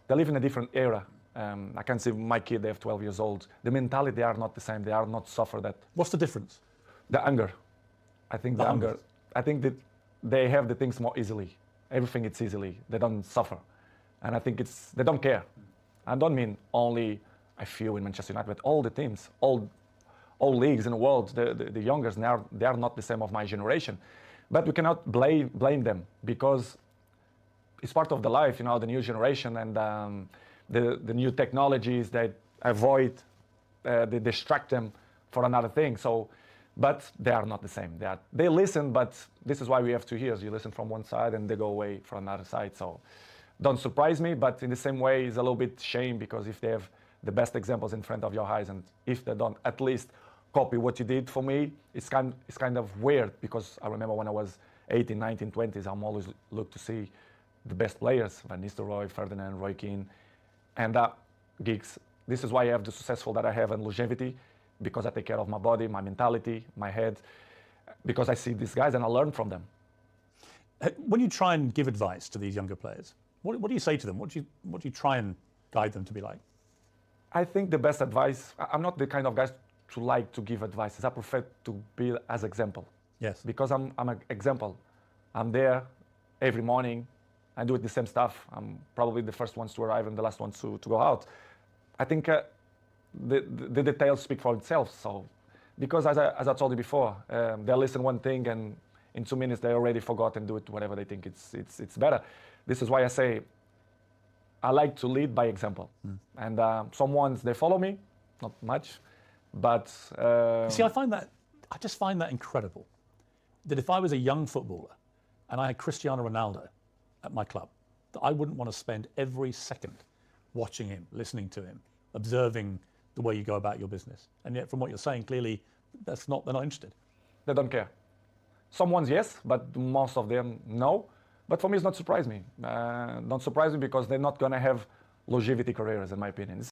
they live in a different era. I can see my kid, they have 12 years old. The mentality, they are not the same. They are not suffer that. What's the difference? The anger. I think the anger. I think that they have the things more easily. Everything it's easily. They don't suffer. And I think they don't care. I don't mean only I feel in Manchester United, but all the teams, all leagues in the world, the youngers, they are not the same of my generation. But we cannot blame them because it's part of the life, the new generation and the new technologies that avoid, they distract them for another thing. So, but they are not the same. They listen, but this is why we have 2 ears. You listen from one side and they go away from another side. So don't surprise me, but in the same way, it's a little bit shame because if they have the best examples in front of your eyes and if they don't at least copy what you did for me, it's kind of weird because I remember when I was 18, 19, 20s, I'm always look to see the best players, Van Nistelrooy, Ferdinand, Roy Keane, and Giggs. This is why I have the successful that I have and longevity, because I take care of my body, my mentality, my head, because I see these guys and I learn from them. When you try and give advice to these younger players, what do you say to them? What do you try and guide them to be like? I think the best advice, I'm not the kind of guy to like to give advices. I prefer to be as example. Yes. Because I'm an example. I'm there every morning. I do it the same stuff. I'm probably the first ones to arrive and the last ones to go out. I think the details speak for itself. So, because as I told you before, they listen one thing and in 2 minutes they already forgot and do it whatever they think it's better. This is why I say I like to lead by example. And some ones they follow me, not much, but see, I just find that incredible. That if I was a young footballer and I had Cristiano Ronaldo at my club, that I wouldn't want to spend every second watching him, listening to him, observing the way you go about your business. And yet, from what you're saying, clearly, they're not interested. They don't care. Some ones, yes, but most of them, no. But for me, it's not surprise me. Don't surprise me because they're not going to have longevity careers, in my opinion.